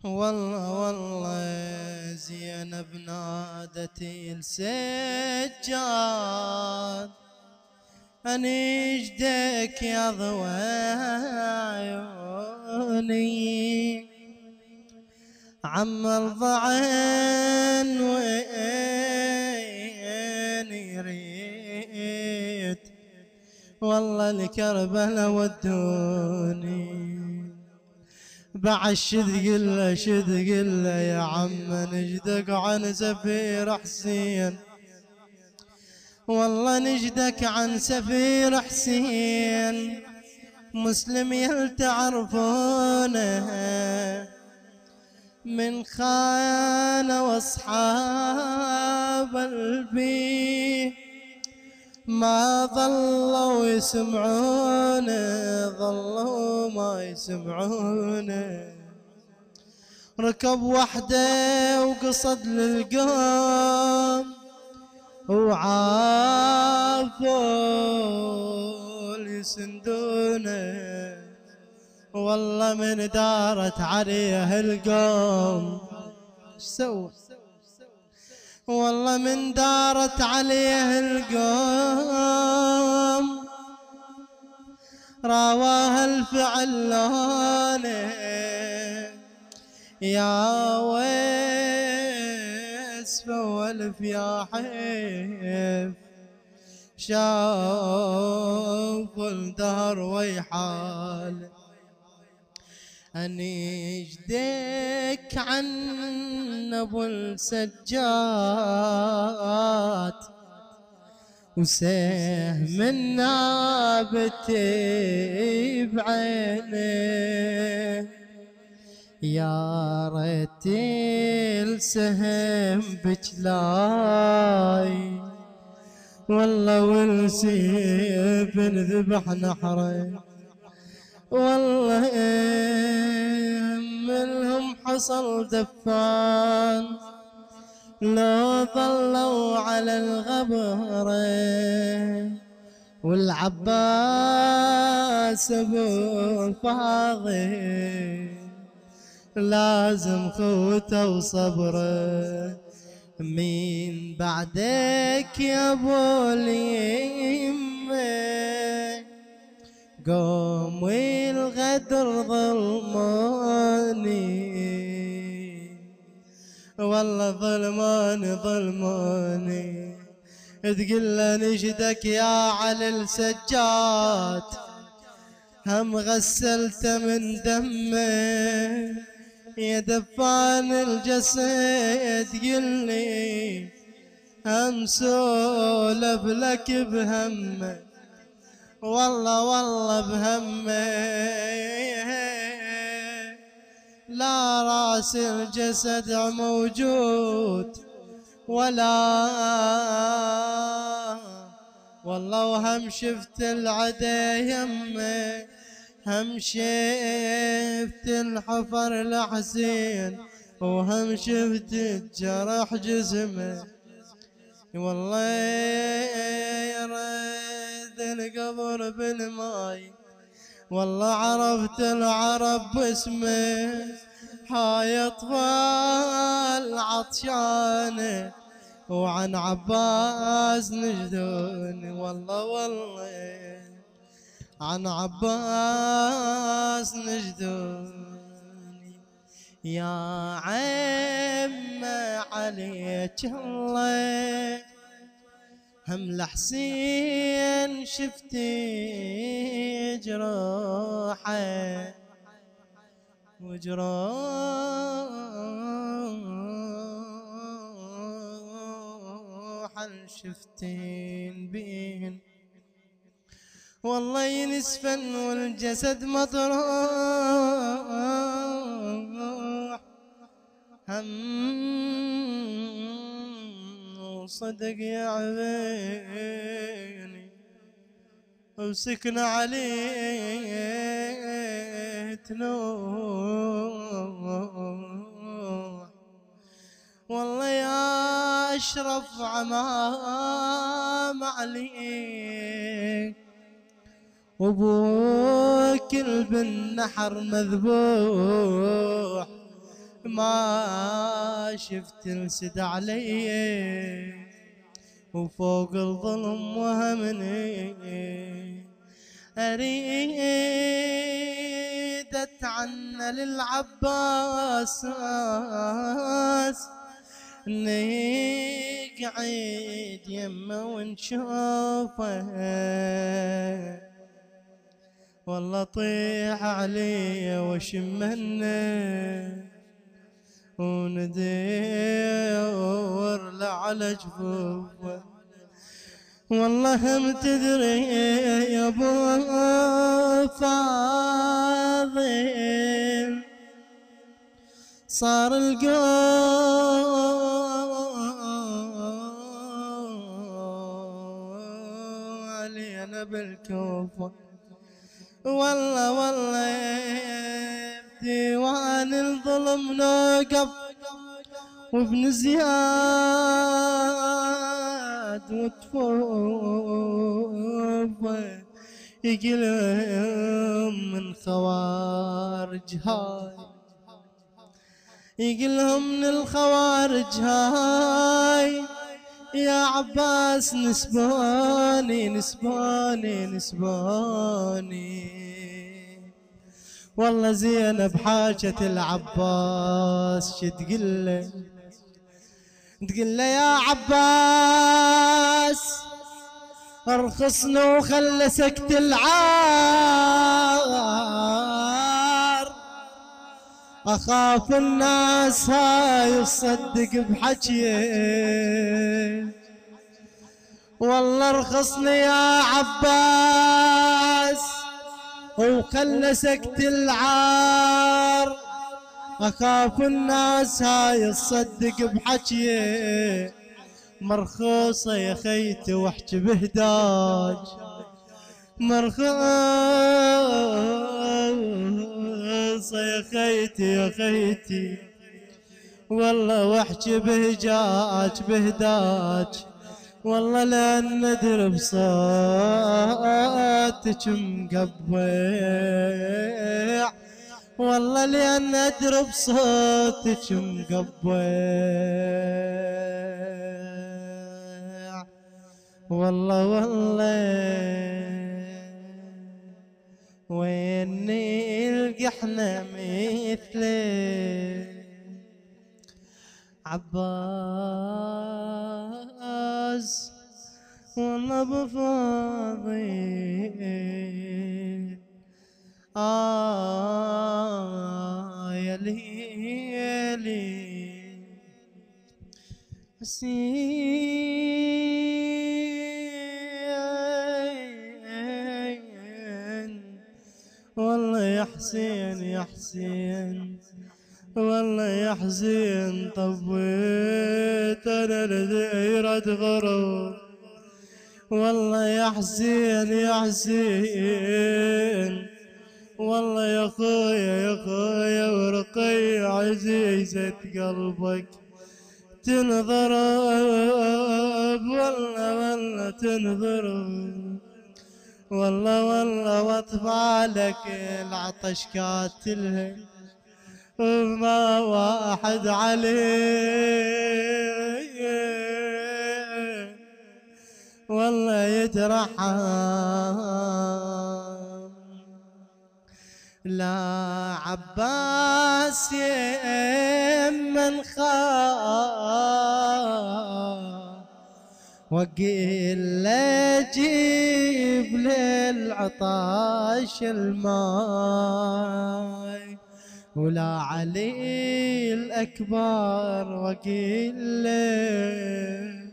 والله زينب نادتي السجاد، انجدك يا ضوى عيوني، عم الضعن وين يريد، والله لكربلا ودوني. بعد شد قله يا عم نجدك عن سفير حسين، والله نجدك عن سفير حسين، مسلم يلتعرفونه من خانة واصحاب البي ما ظلوا يسمعونه، ظلوا ما يسمعونه. ركب وحده وقصد للقوم وعافوا يسندونه، والله من دارت عليه القوم شسوى، والله من دارت عليه القوم راواها الفعل لونه. يا ويس فولف يا حيف، شاف الدهر ويحال، انجدك عن ابو السجاد، وسهم النابت بعينه، يا ريت السهم بجلاي، والله والسيف انذبح نحره، والله منهم حصل دفان لو ظلوا على الغبره، والعباس ابو فاضل لازم خوته وصبره. مين بعدك يا ابو اليمه، قوم والغدر ظلماني، والله ظلماني ظلماني. تقول له نجدك يا علي السجاد، هم غسلته من دمه، يا دفان الجسد قلي هم سولف لك بهمه، والله والله بهمه. لا راس الجسد موجود ولا، والله وهم شفت العدا يمه، هم شفت الحفر الحزين، وهم شفت الجرح جسمه. والله يرد القبر بالماي، والله عرفت العرب باسمه، هاي اطفال عطشانه وعن عباس نجدوني، والله والله عن عباس نجدوني. يا عم عليك الله، هم لحسين شفتي جراحه وجراح شفتين بين، والله ينسفن والجسد مطروح، هم وصدق يا عيني وسكن عليه تنوح. والله يا اشرف عمام عليك، وابوك بالنحر مذبوح، ما شفت السد علي وفوق الظلم وهمني، أريد أتعنى للعباس نقعد يمه ونشوفه، والله طيح علي وشمنه وندور له على جفوفه. والله هم تدري يا ابو فاضل صار القول علينا بالكوفة، والله ديوان الظلم نوقف وابن زياد وتفوفه يقلهم من خوارج هاي، يقلهم من الخوارج هاي يا عباس نسبوني نسبوني نسبوني. والله زينب حاجة العباس شو تقله؟ تقول له يا عباس ارخصنا وخلى سكت العار، اخاف الناس هاي تصدق بحكي. والله ارخصني يا عباس وخلى سكت العار، اخاف الناس هاي تصدق بحكي. مرخوصة يا خيتي واحكي بهداج، مرخوصة يا خيتي يا خيتي، والله واحكي بهجاج بهداج. والله لأن ندر بصوتك مقبع، والله لأن ندر بصوتك مقبع. والله وين نلقى احنا مثله عباس، والله بفاضل يا ليلي حسين. والله يا حسين يا حسين، والله يا حسين طويت انا لديرة غرب. والله يا حسين يا حسين، والله يا خويا يا خويا ورقي عزيزة قلبك تنضرب، والله تنضرب. والله واطفالك العطش قاتلها وما واحد عليه والله يترحم. لا عباس يمن خاف وقيل له جيب للعطاش الماي، ولا علي الأكبر وقيل له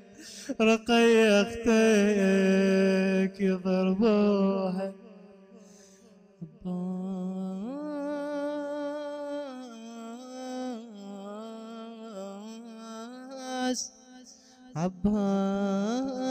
رقي اختك يضربوها. عباس